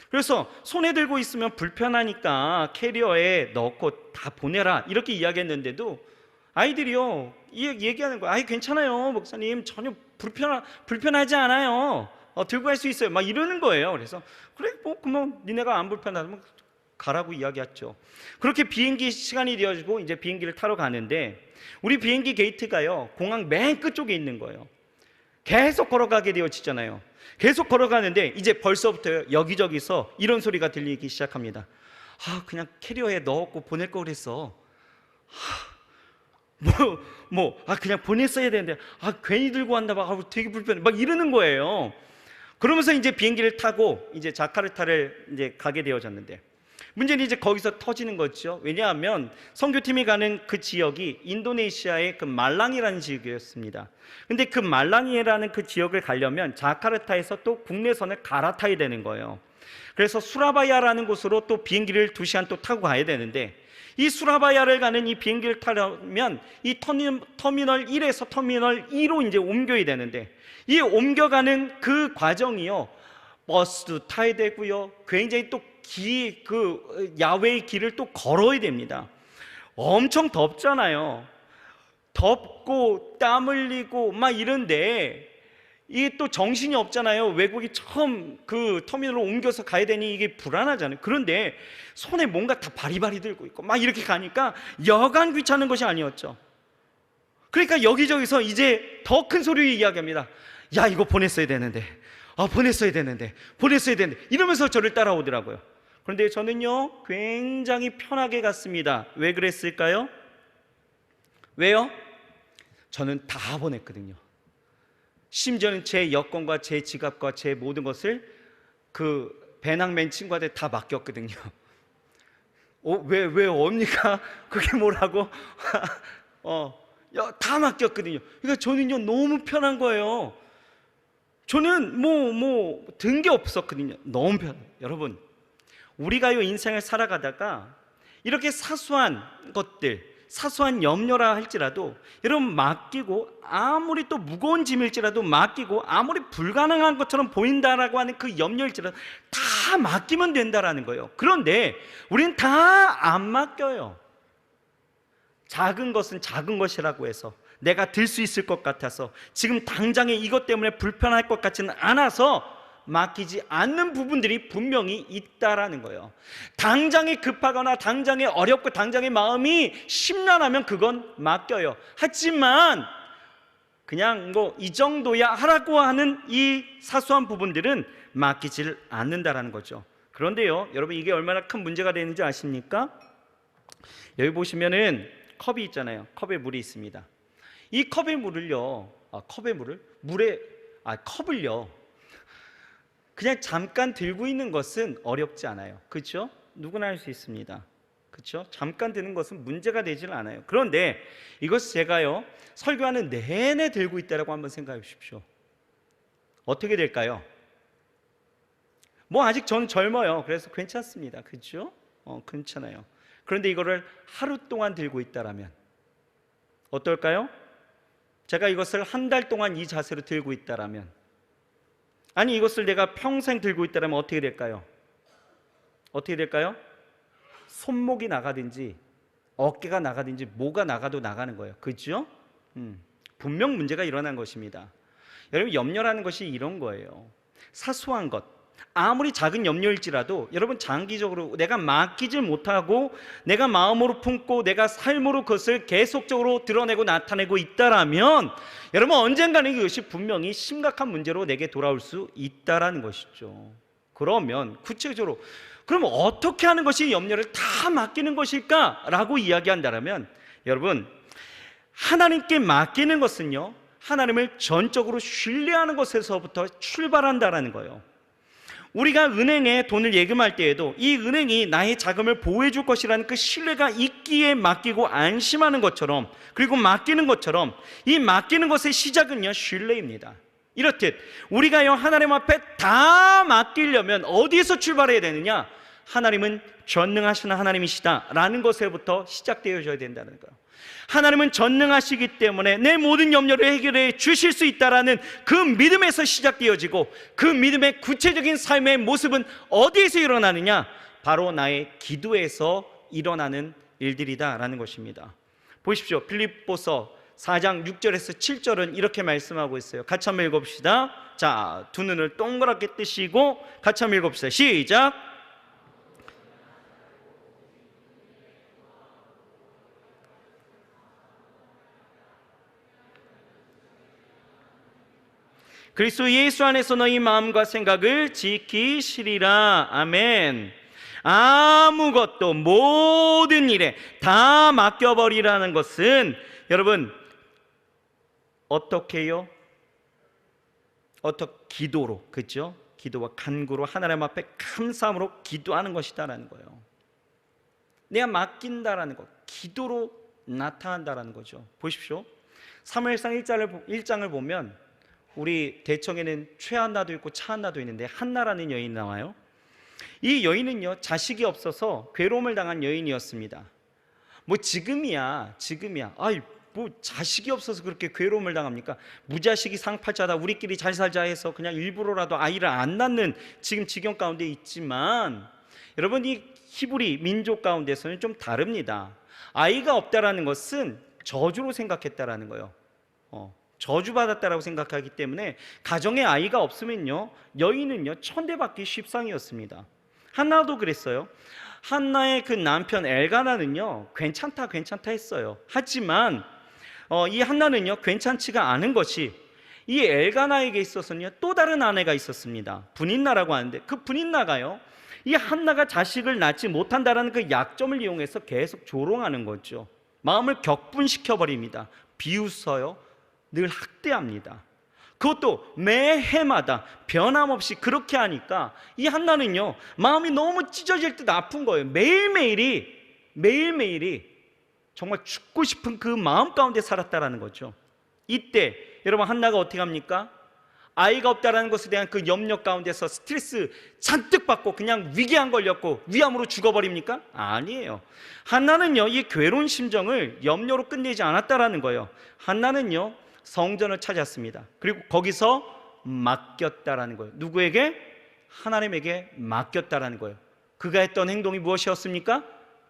A: 그래서 손에 들고 있으면 불편하니까 캐리어에 넣고 다 보내라 이렇게 이야기했는데도 아이들이요 얘기하는 거예요. 아이 괜찮아요 목사님, 전혀 불편하지 않아요. 들고 갈 수 있어요. 막 이러는 거예요. 그래서 그래 뭐 그러면 니네가 안 불편하면 가라고 이야기했죠. 그렇게 비행기 시간이 되어지고 이제 비행기를 타러 가는데, 우리 비행기 게이트가요 공항 맨 끝쪽에 있는 거예요. 계속 걸어가게 되어지잖아요. 계속 걸어가는데 이제 벌써부터 여기저기서 이런 소리가 들리기 시작합니다. 그냥 캐리어에 넣었고 보낼 거 그랬어. 그냥 보냈어야 되는데 괜히 들고 왔나 봐. 되게 불편해. 막 이러는 거예요. 그러면서 이제 비행기를 타고 이제 자카르타를 이제 가게 되어졌는데, 문제는 이제 거기서 터지는 거죠. 왜냐하면 선교팀이 가는 그 지역이 인도네시아의 그 말랑이라는 지역이었습니다. 근데 그 말랑이라는 그 지역을 가려면 자카르타에서 또 국내선을 갈아타야 되는 거예요. 그래서 수라바야라는 곳으로 또 비행기를 2시간 또 타고 가야 되는데, 이 수라바야를 가는 이 비행기를 타려면 이 터미널 1에서 터미널 2로 이제 옮겨야 되는데, 이 옮겨가는 그 과정이요, 버스도 타야 되고요, 굉장히 또 그 야외의 길을 또 걸어야 됩니다. 엄청 덥잖아요. 덥고 땀 흘리고 막 이런데 이게 또 정신이 없잖아요. 외국이 처음 그 터미널로 옮겨서 가야 되니 이게 불안하잖아요. 그런데 손에 뭔가 다 바리바리 들고 있고 막 이렇게 가니까 여간 귀찮은 것이 아니었죠. 그러니까 여기저기서 이제 더 큰 소리로 이야기합니다. 야, 이거 보냈어야 되는데, 보냈어야 되는데 이러면서 저를 따라오더라고요. 그런데 저는요 굉장히 편하게 갔습니다. 왜 그랬을까요? 왜요? 저는 다 보냈거든요. 심지어는 제 여권과 제 지갑과 제 모든 것을 그 배낭맨 친구한테 다 맡겼거든요. 왜 옵니까? 그게 뭐라고? 다 맡겼거든요. 그러니까 저는요 너무 편한 거예요. 저는 든 게 없었거든요. 너무 여러분, 우리가요 인생을 살아가다가 이렇게 사소한 것들, 사소한 염려라 할지라도 여러분 맡기고, 아무리 또 무거운 짐일지라도 맡기고, 아무리 불가능한 것처럼 보인다라고 하는 그 염려일지라도 다 맡기면 된다라는 거예요. 그런데 우리는 다 안 맡겨요. 작은 것은 작은 것이라고 해서, 내가 들 수 있을 것 같아서, 지금 당장에 이것 때문에 불편할 것 같지는 않아서 맡기지 않는 부분들이 분명히 있다라는 거예요. 당장에 급하거나 당장에 어렵고 당장에 마음이 심란하면 그건 맡겨요. 하지만 그냥 이 정도야 하라고 하는 이 사소한 부분들은 맡기질 않는다라는 거죠. 그런데요 여러분, 이게 얼마나 큰 문제가 되는지 아십니까? 여기 보시면은 컵이 있잖아요. 컵에 물이 있습니다. 이 컵의 물을요, 컵을요 그냥 잠깐 들고 있는 것은 어렵지 않아요. 그렇죠? 누구나 할 수 있습니다. 그렇죠? 잠깐 드는 것은 문제가 되질 않아요. 그런데 이것을 제가요 설교하는 내내 들고 있다라고 한번 생각해 보십시오. 어떻게 될까요? 아직 전 젊어요. 그래서 괜찮습니다. 그렇죠? 괜찮아요. 그런데 이거를 하루 동안 들고 있다라면 어떨까요? 제가 이것을 한 달 동안 이 자세로 들고 있다라면, 아니 이것을 내가 평생 들고 있다면 어떻게 될까요? 어떻게 될까요? 손목이 나가든지 어깨가 나가든지 뭐가 나가도 나가는 거예요. 그렇죠? 분명 문제가 일어난 것입니다. 여러분, 염려라는 것이 이런 거예요. 사소한 것, 아무리 작은 염려일지라도 여러분 장기적으로 내가 맡기질 못하고 내가 마음으로 품고 내가 삶으로 그것을 계속적으로 드러내고 나타내고 있다라면 여러분 언젠가는 이것이 분명히 심각한 문제로 내게 돌아올 수 있다라는 것이죠. 그러면 구체적으로 그럼 어떻게 하는 것이 염려를 다 맡기는 것일까라고 이야기한다면, 여러분 하나님께 맡기는 것은요 하나님을 전적으로 신뢰하는 것에서부터 출발한다라는 거예요. 우리가 은행에 돈을 예금할 때에도 이 은행이 나의 자금을 보호해 줄 것이라는 그 신뢰가 있기에 맡기고 안심하는 것처럼, 그리고 맡기는 것처럼, 이 맡기는 것의 시작은요 신뢰입니다. 이렇듯 우리가요 하나님 앞에 다 맡기려면 어디에서 출발해야 되느냐? 하나님은 전능하신 하나님이시다 라는 것에부터 시작되어져야 된다는 거예요. 하나님은 전능하시기 때문에 내 모든 염려를 해결해 주실 수 있다라는 그 믿음에서 시작되어지고, 그 믿음의 구체적인 삶의 모습은 어디에서 일어나느냐? 바로 나의 기도에서 일어나는 일들이다라는 것입니다. 보십시오. 빌립보서 4장 6절에서 7절은 이렇게 말씀하고 있어요. 같이 한번 읽어봅시다. 자, 두 눈을 동그랗게 뜨시고 같이 한번 읽어봅시다. 시작. 그리스도 예수 안에서 너희 마음과 생각을 지키시리라. 아멘. 아무것도 모든 일에 다 맡겨버리라는 것은 여러분 어떻게요? 기도로, 그렇죠? 기도와 간구로 하나님 앞에 감사함으로 기도하는 것이다라는 거예요. 내가 맡긴다라는 것, 기도로 나타난다라는 거죠. 보십시오. 사무엘상 1장을 보면 우리 대청에는 최한나도 있고 차한나도 있는데 한나라는 여인이 나와요. 이 여인은요, 자식이 없어서 괴로움을 당한 여인이었습니다. 뭐 지금이야 아이 뭐 자식이 없어서 그렇게 괴로움을 당합니까? 무자식이 상팔자다, 우리끼리 잘 살자 해서 그냥 일부러라도 아이를 안 낳는 지금 지경 가운데 있지만, 여러분 이 히브리 민족 가운데서는 좀 다릅니다. 아이가 없다라는 것은 저주로 생각했다라는 거예요. 저주받았다라고 생각하기 때문에 가정에 아이가 없으면요, 여인은요 천대받기 십상이었습니다. 한나도 그랬어요. 한나의 그 남편 엘가나는요 괜찮다 했어요. 하지만 이 한나는요 괜찮지가 않은 것이, 이 엘가나에게 있어서는요 또 다른 아내가 있었습니다. 분인나라고 하는데, 그 분인나가요 이 한나가 자식을 낳지 못한다라는 그 약점을 이용해서 계속 조롱하는 거죠. 마음을 격분시켜 버립니다. 비웃어요. 늘 학대합니다. 그것도 매해마다 변함없이 그렇게 하니까 이 한나는요 마음이 너무 찢어질 듯 아픈 거예요. 매일매일이 정말 죽고 싶은 그 마음 가운데 살았다라는 거죠. 이때 여러분 한나가 어떻게 합니까? 아이가 없다라는 것에 대한 그 염려 가운데서 스트레스 잔뜩 받고 그냥 위궤양 걸렸고 위암으로 죽어버립니까? 아니에요. 한나는요 이 괴로운 심정을 염려로 끝내지 않았다라는 거예요. 한나는요 성전을 찾았습니다. 그리고 거기서 맡겼다라는 거예요. 누구에게? 하나님에게 맡겼다라는 거예요. 그가 했던 행동이 무엇이었습니까?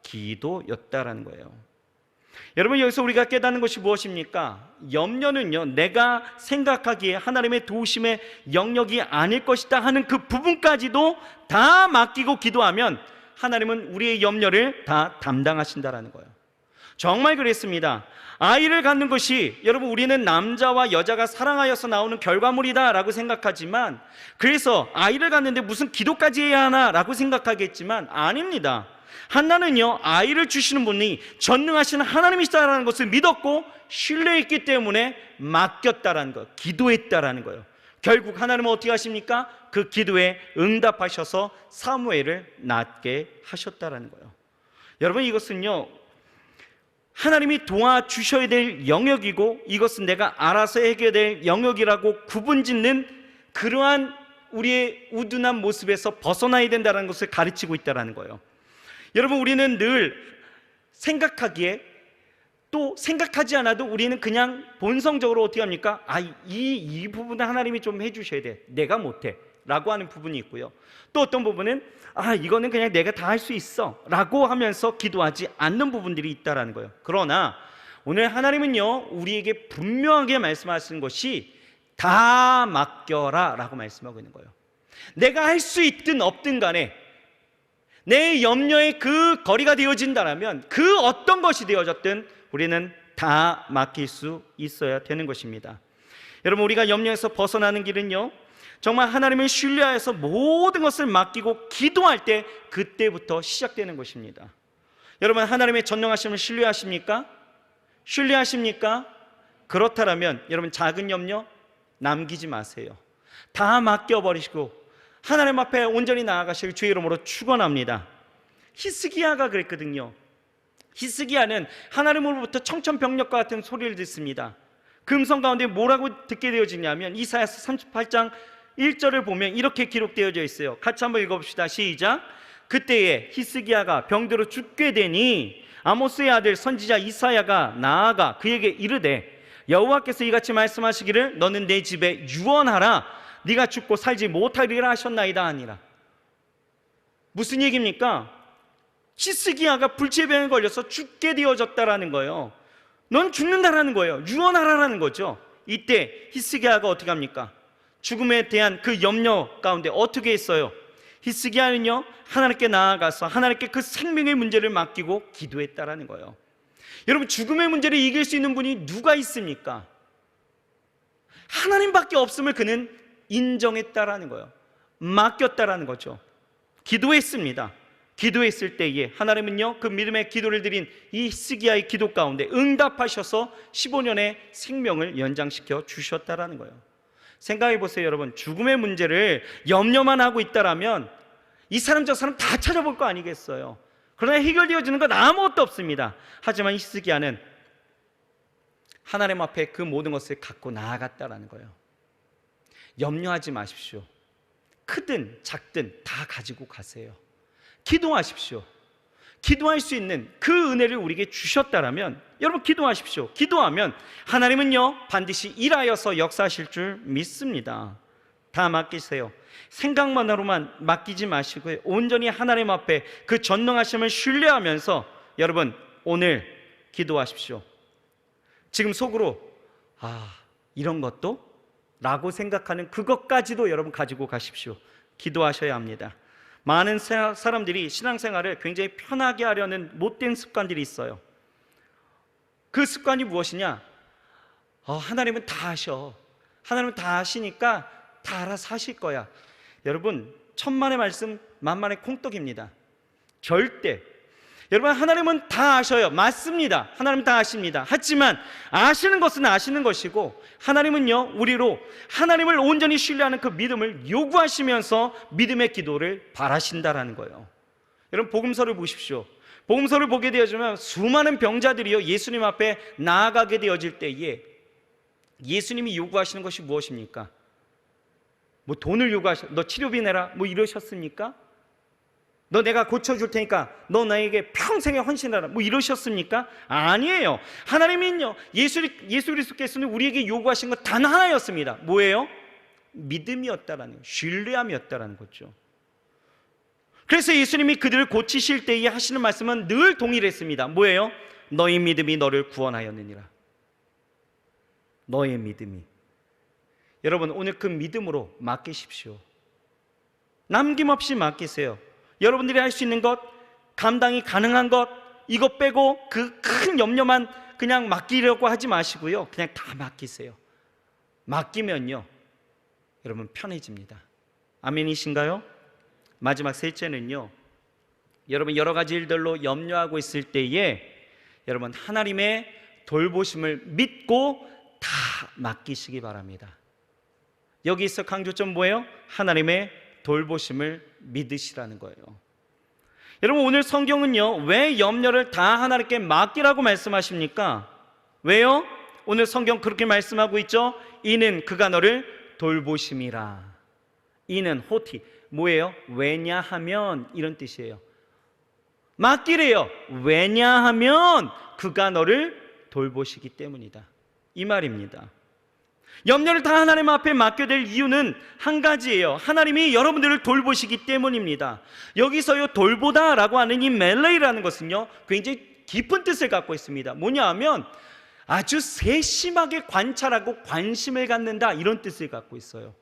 A: 기도였다라는 거예요. 여러분 여기서 우리가 깨닫는 것이 무엇입니까? 염려는요 내가 생각하기에 하나님의 도우심의 영역이 아닐 것이다 하는 그 부분까지도 다 맡기고 기도하면 하나님은 우리의 염려를 다 담당하신다라는 거예요. 정말 그랬습니다. 아이를 갖는 것이, 여러분 우리는 남자와 여자가 사랑하여서 나오는 결과물이다 라고 생각하지만, 그래서 아이를 갖는데 무슨 기도까지 해야 하나 라고 생각하겠지만 아닙니다. 한나는요 아이를 주시는 분이 전능하신 하나님이시다라는 것을 믿었고 신뢰했기 때문에 맡겼다라는 것, 기도했다라는 거예요. 결국 하나님은 어떻게 하십니까? 그 기도에 응답하셔서 사무엘을 낳게 하셨다라는 거예요. 여러분 이것은요 하나님이 도와주셔야 될 영역이고, 이것은 내가 알아서 해결될 영역이라고 구분짓는 그러한 우리의 우둔한 모습에서 벗어나야 된다는 것을 가르치고 있다는 거예요. 여러분 우리는 늘 생각하기에, 또 생각하지 않아도 우리는 그냥 본성적으로 어떻게 합니까? 이 부분은 하나님이 좀 해주셔야 돼, 내가 못해 라고 하는 부분이 있고요. 또 어떤 부분은 이거는 그냥 내가 다 할 수 있어 라고 하면서 기도하지 않는 부분들이 있다는 거예요. 그러나 오늘 하나님은요 우리에게 분명하게 말씀하시는 것이 다 맡겨라 라고 말씀하고 있는 거예요. 내가 할 수 있든 없든 간에 내 염려의 그 거리가 되어진다면 그 어떤 것이 되어졌든 우리는 다 맡길 수 있어야 되는 것입니다. 여러분 우리가 염려에서 벗어나는 길은요 정말 하나님을 신뢰하여서 모든 것을 맡기고 기도할 때, 그때부터 시작되는 것입니다. 여러분 하나님의 전능하심을 신뢰하십니까? 그렇다면 여러분 작은 염려 남기지 마세요. 다 맡겨버리시고 하나님 앞에 온전히 나아가시길 주의 이름으로 축원합니다. 히스기야가 그랬거든요. 히스기야는 하나님으로부터 청천벽력과 같은 소리를 듣습니다. 그 음성 가운데 뭐라고 듣게 되어지냐면 이사야서 38장 1절을 보면 이렇게 기록되어져 있어요. 같이 한번 읽어봅시다. 시작. 그때에 히스기야가 병들어 죽게 되니 아모스의 아들 선지자 이사야가 나아가 그에게 이르되, 여호와께서 이같이 말씀하시기를 너는 내 집에 유언하라, 네가 죽고 살지 못하리라 하셨나이다 하니라. 무슨 얘기입니까? 히스기야가 불치병에 걸려서 죽게 되어졌다라는 거예요. 넌 죽는다라는 거예요. 유언하라라는 거죠. 이때 히스기야가 어떻게 합니까? 죽음에 대한 그 염려 가운데 어떻게 했어요? 히스기야는요 하나님께 나아가서 하나님께 그 생명의 문제를 맡기고 기도했다라는 거예요. 여러분 죽음의 문제를 이길 수 있는 분이 누가 있습니까? 하나님밖에 없음을 그는 인정했다라는 거예요. 맡겼다라는 거죠. 기도했습니다. 기도했을 때에 하나님은요 그 믿음의 기도를 드린 이 히스기야의 기도 가운데 응답하셔서 15년의 생명을 연장시켜 주셨다라는 거예요. 생각해 보세요. 여러분 죽음의 문제를 염려만 하고 있다라면 이 사람 저 사람 다 찾아볼 거 아니겠어요? 그러나 해결되어지는 건 아무것도 없습니다. 하지만 히스기야는 하나님 앞에 그 모든 것을 갖고 나아갔다라는 거예요. 염려하지 마십시오. 크든 작든 다 가지고 가세요. 기도하십시오. 기도할 수 있는 그 은혜를 우리에게 주셨다라면 여러분 기도하십시오. 기도하면 하나님은요 반드시 일하여서 역사하실 줄 믿습니다. 다 맡기세요. 생각만으로만 맡기지 마시고요, 온전히 하나님 앞에 그 전능하심을 신뢰하면서 여러분 오늘 기도하십시오. 지금 속으로 이런 것도? 라고 생각하는 그것까지도 여러분 가지고 가십시오. 기도하셔야 합니다. 많은 사람들이 신앙생활을 굉장히 편하게 하려는 못된 습관들이 있어요. 그 습관이 무엇이냐? 하나님은 다 하셔. 하나님은 다 하시니까 다 알아서 하실 거야. 여러분 천만의 말씀 만만의 콩떡입니다. 절대. 여러분 하나님은 다 아셔요. 맞습니다. 하나님은 다 아십니다. 하지만 아시는 것은 아시는 것이고 하나님은요 우리로 하나님을 온전히 신뢰하는 그 믿음을 요구하시면서 믿음의 기도를 바라신다라는 거예요. 여러분 복음서를 보십시오. 복음서를 보게 되어지면 수많은 병자들이요 예수님 앞에 나아가게 되어질 때에 예수님이 요구하시는 것이 무엇입니까? 뭐 돈을 너 치료비 내라 뭐 이러셨습니까? 너 내가 고쳐줄 테니까 너 나에게 평생에 헌신하라 뭐 이러셨습니까? 아니에요. 하나님은요 예수 그리스도께서는 우리에게 요구하신 것 단 하나였습니다. 뭐예요? 믿음이었다라는 거예요. 신뢰함이었다라는 거죠. 그래서 예수님이 그들을 고치실 때에 하시는 말씀은 늘 동일했습니다. 뭐예요? 너희 믿음이 너를 구원하였느니라. 너의 믿음이. 여러분 오늘 그 믿음으로 맡기십시오. 남김없이 맡기세요. 여러분들이 할 수 있는 것, 감당이 가능한 것, 이것 빼고 그 큰 염려만 그냥 맡기려고 하지 마시고요, 그냥 다 맡기세요. 맡기면요 여러분 편해집니다. 아멘이신가요? 마지막 셋째는요, 여러분 여러 가지 일들로 염려하고 있을 때에 여러분 하나님의 돌보심을 믿고 다 맡기시기 바랍니다. 여기서 강조점 뭐예요? 하나님의 돌보심을 믿으시라는 거예요. 여러분 오늘 성경은요 왜 염려를 다 하나님께 맡기라고 말씀하십니까? 왜요? 오늘 성경 그렇게 말씀하고 있죠. 이는 그가 너를 돌보심이라. 이는 호티 뭐예요? 왜냐하면 이런 뜻이에요. 맡기래요. 왜냐하면 그가 너를 돌보시기 때문이다 이 말입니다. 염려를 다 하나님 앞에 맡겨야 될 이유는 한 가지예요. 하나님이 여러분들을 돌보시기 때문입니다. 여기서요 돌보다라고 하는 이 멜레이라는 것은요 굉장히 깊은 뜻을 갖고 있습니다. 뭐냐 하면 아주 세심하게 관찰하고 관심을 갖는다 이런 뜻을 갖고 있어요.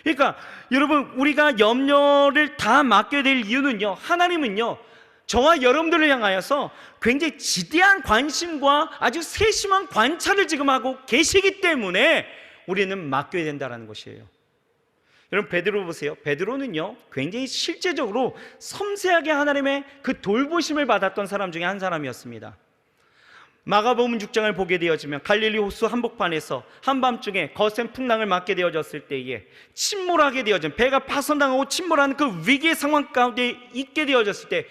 A: 그러니까 여러분 우리가 염려를 다 맡겨야 될 이유는요, 하나님은요 저와 여러분들을 향하여서 굉장히 지대한 관심과 아주 세심한 관찰을 지금 하고 계시기 때문에 우리는 맡겨야 된다는 것이에요. 여러분 베드로 보세요. 베드로는요 굉장히 실제적으로 섬세하게 하나님의 그 돌보심을 받았던 사람 중에 한 사람이었습니다. 마가복음 6장을 보게 되어지면 갈릴리 호수 한복판에서 한밤중에 거센 풍랑을 맞게 되어졌을 때에 침몰하게 되어진, 배가 파손당하고 침몰하는 그 위기의 상황 가운데 있게 되어졌을 때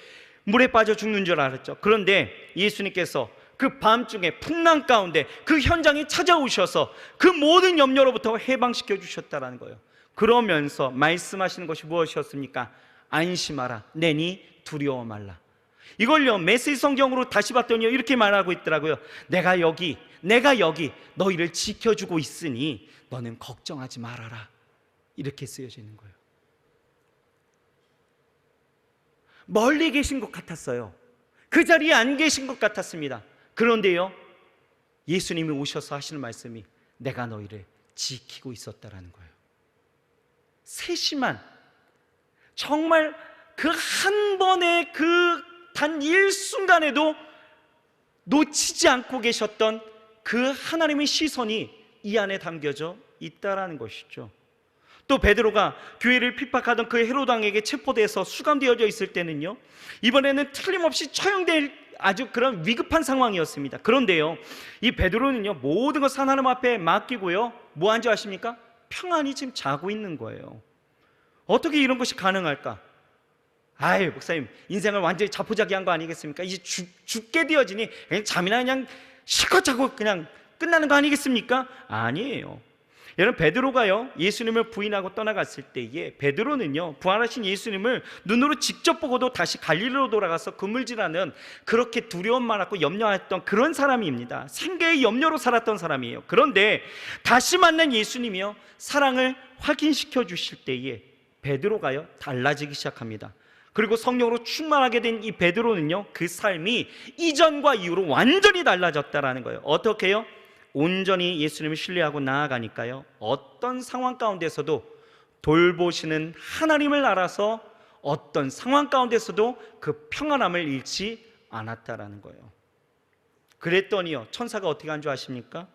A: 물에 빠져 죽는 줄 알았죠. 그런데 예수님께서 그 밤중에 풍랑 가운데 그 현장에 찾아오셔서 그 모든 염려로부터 해방시켜 주셨다는 거예요. 그러면서 말씀하시는 것이 무엇이었습니까? 안심하라, 내니 두려워 말라. 이걸요 메시지 성경으로 다시 봤더니 이렇게 말하고 있더라고요. 내가 여기 너희를 지켜주고 있으니 너는 걱정하지 말아라. 이렇게 쓰여져 있는 거예요. 멀리 계신 것 같았어요. 그 자리에 안 계신 것 같았습니다. 그런데요 예수님이 오셔서 하시는 말씀이 내가 너희를 지키고 있었다라는 거예요. 세심한, 정말 그 한 번의 그 단 일순간에도 놓치지 않고 계셨던 그 하나님의 시선이 이 안에 담겨져 있다라는 것이죠. 또 베드로가 교회를 핍박하던 그 헤로드 왕에게 체포돼서 수감되어져 있을 때는요 이번에는 틀림없이 처형될 아주 그런 위급한 상황이었습니다. 그런데요 이 베드로는요 모든 것을 하나님 앞에 맡기고요 뭐 한 줄 아십니까? 평안히 지금 자고 있는 거예요. 어떻게 이런 것이 가능할까? 아유 목사님 인생을 완전히 자포자기한 거 아니겠습니까? 이제 죽게 되어지니 그냥 잠이나 그냥 실컷 자고 그냥 끝나는 거 아니겠습니까? 아니에요. 여러분 베드로가요 예수님을 부인하고 떠나갔을 때에 베드로는요 부활하신 예수님을 눈으로 직접 보고도 다시 갈릴리로 돌아가서 그물질하는 그렇게 두려움 많았고 염려했던 그런 사람입니다. 생계의 염려로 살았던 사람이에요. 그런데 다시 만난 예수님이요 사랑을 확인시켜 주실 때에 베드로가요 달라지기 시작합니다. 그리고 성령으로 충만하게 된 이 베드로는요 그 삶이 이전과 이후로 완전히 달라졌다라는 거예요. 어떻게요? 온전히 예수님을 신뢰하고 나아가니까요 어떤 상황 가운데서도 돌보시는 하나님을 알아서 어떤 상황 가운데서도 그 평안함을 잃지 않았다라는 거예요. 그랬더니요 천사가 어떻게 한 줄 아십니까?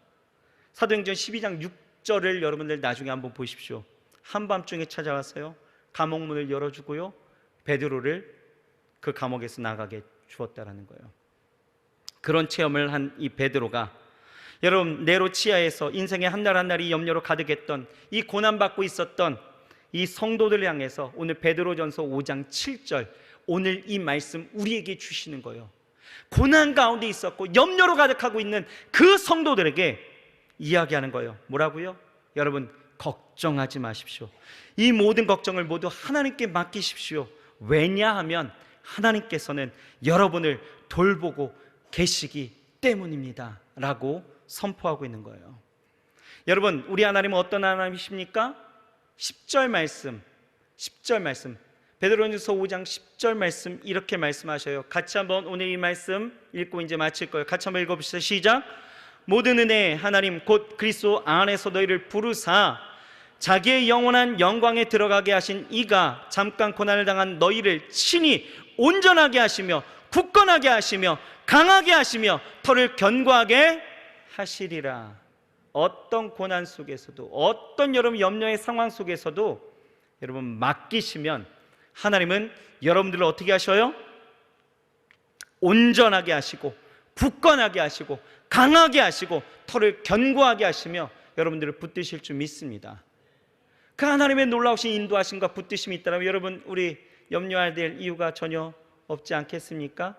A: 사도행전 12장 6절을 여러분들 나중에 한번 보십시오. 한밤중에 찾아와서요 감옥문을 열어주고요 베드로를 그 감옥에서 나가게 주었다라는 거예요. 그런 체험을 한 이 베드로가 여러분 네로 치하에서 인생의 한 날 한 날이 염려로 가득했던 이 고난받고 있었던 이 성도들을 향해서 오늘 베드로전서 5장 7절 오늘 이 말씀 우리에게 주시는 거예요. 고난 가운데 있었고 염려로 가득하고 있는 그 성도들에게 이야기하는 거예요. 뭐라고요? 여러분 걱정하지 마십시오. 이 모든 걱정을 모두 하나님께 맡기십시오. 왜냐하면 하나님께서는 여러분을 돌보고 계시기 때문입니다 라고 선포하고 있는 거예요. 여러분 우리 하나님은 어떤 하나님이십니까? 10절 말씀 베드로전서 5장 10절 말씀 이렇게 말씀하셔요. 같이 한번 오늘 이 말씀 읽고 이제 마칠 거예요. 같이 한번 읽어봅시다. 시작. 모든 은혜 하나님 곧 그리스도 안에서 너희를 부르사 자기의 영원한 영광에 들어가게 하신 이가 잠깐 고난을 당한 너희를 친히 온전하게 하시며 굳건하게 하시며 강하게 하시며 터를 견고하게 하시리라. 어떤 고난 속에서도 어떤 여러분 염려의 상황 속에서도 여러분 맡기시면 하나님은 여러분들을 어떻게 하셔요? 온전하게 하시고 굳건하게 하시고 강하게 하시고 터를 견고하게 하시며 여러분들을 붙드실 줄 믿습니다. 그 하나님의 놀라우신 인도하심과 붙드심이 있다면 여러분 우리 염려해야 될 이유가 전혀 없지 않겠습니까?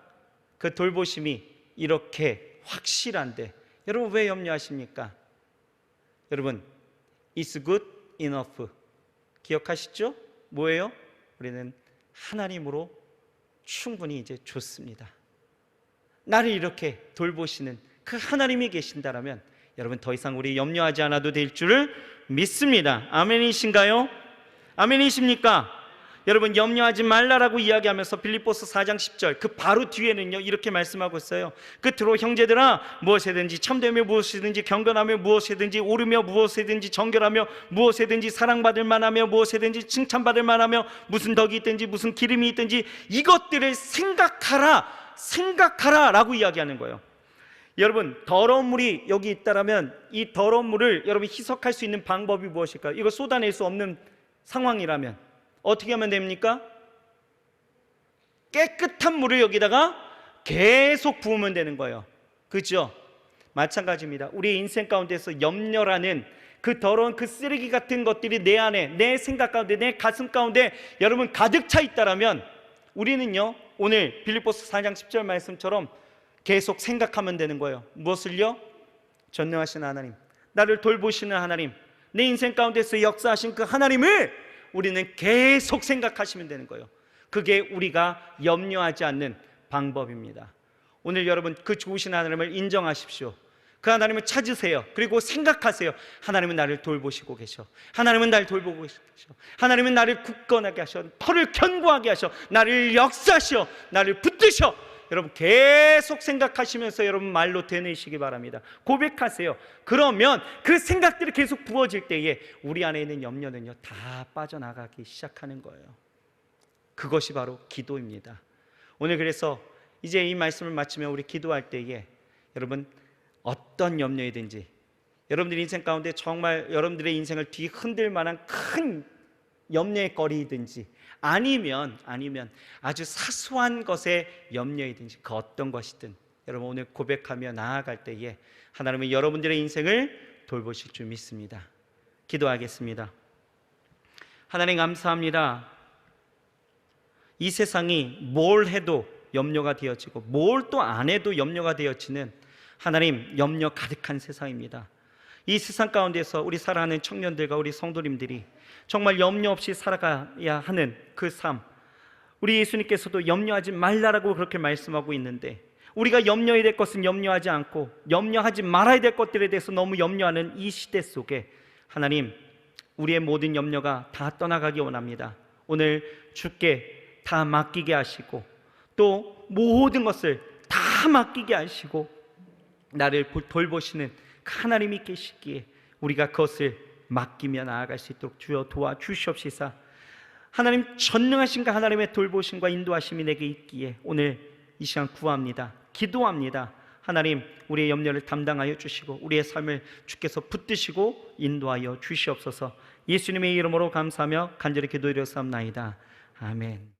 A: 그 돌보심이 이렇게 확실한데 여러분 왜 염려하십니까? 여러분 It's good enough 기억하시죠? 뭐예요? 우리는 하나님으로 충분히 이제 좋습니다. 나를 이렇게 돌보시는 그 하나님이 계신다라면 여러분 더 이상 우리 염려하지 않아도 될 줄을 믿습니다. 아멘이신가요? 아멘이십니까? 여러분 염려하지 말라라고 이야기하면서 빌립보서 4장 10절 그 바로 뒤에는요 이렇게 말씀하고 있어요. 끝으로 형제들아 무엇이든지 참되며 무엇이든지 경건하며 무엇이든지 오르며 무엇이든지 정결하며 무엇이든지 사랑받을 만하며 무엇이든지 칭찬받을 만하며 무슨 덕이 있든지 무슨 기름이 있든지 이것들을 생각하라 라고 이야기하는 거예요. 여러분 더러운 물이 여기 있다라면 이 더러운 물을 여러분 희석할 수 있는 방법이 무엇일까요? 이거 쏟아낼 수 없는 상황이라면 어떻게 하면 됩니까? 깨끗한 물을 여기다가 계속 부으면 되는 거예요. 그렇죠? 마찬가지입니다. 우리의 인생 가운데서 염려라는 그 더러운 그 쓰레기 같은 것들이 내 안에 내 생각 가운데 내 가슴 가운데 여러분 가득 차 있다라면 우리는요 오늘 빌립보서 4장 10절 말씀처럼 계속 생각하면 되는 거예요. 무엇을요? 전능하신 하나님, 나를 돌보시는 하나님, 내 인생 가운데서 역사하신 그 하나님을 우리는 계속 생각하시면 되는 거예요. 그게 우리가 염려하지 않는 방법입니다. 오늘 여러분 그 좋으신 하나님을 인정하십시오. 그 하나님을 찾으세요. 그리고 생각하세요. 하나님은 나를 돌보시고 계셔. 하나님은 나를 돌보고 계셔. 하나님은 나를 굳건하게 하셔. 터를 견고하게 하셔. 나를 역사하셔. 나를 붙드셔. 여러분 계속 생각하시면서 여러분 말로 되뇌시기 바랍니다. 고백하세요. 그러면 그 생각들이 계속 부어질 때에 우리 안에 있는 염려는요 다 빠져나가기 시작하는 거예요. 그것이 바로 기도입니다. 오늘 그래서 이제 이 말씀을 마치면 우리 기도할 때에 여러분 어떤 염려이든지 여러분들의 인생 가운데 정말 여러분들의 인생을 뒤흔들 만한 큰 염려의 거리이든지 아니면 아주 사소한 것에 염려이든지 그 어떤 것이든 여러분 오늘 고백하며 나아갈 때에 하나님은 여러분들의 인생을 돌보실 줄 믿습니다. 기도하겠습니다. 하나님 감사합니다. 이 세상이 뭘 해도 염려가 되어지고 뭘 또 안 해도 염려가 되어지는 하나님 염려 가득한 세상입니다. 이 세상 가운데서 우리 사랑하는 청년들과 우리 성도님들이 정말 염려 없이 살아가야 하는 그 삶, 우리 예수님께서도 염려하지 말라라고 그렇게 말씀하고 있는데, 우리가 염려해야 될 것은 염려하지 않고 염려하지 말아야 될 것들에 대해서 너무 염려하는 이 시대 속에 하나님, 우리의 모든 염려가 다 떠나가기 원합니다. 오늘 주께 다 맡기게 하시고 또 모든 것을 다 맡기게 하시고 나를 돌보시는 그 하나님이 계시기에 우리가 그것을 맡기며 나아갈 수 있도록 주여 도와주시옵시사. 하나님 전능하신 그 하나님의 돌보심과 인도하심이 내게 있기에 오늘 이 시간 구합니다. 기도합니다. 하나님, 우리의 염려를 담당하여 주시고 우리의 삶을 주께서 붙드시고 인도하여 주시옵소서. 예수님의 이름으로 감사하며 간절히 기도드렸사옵나이다. 아멘.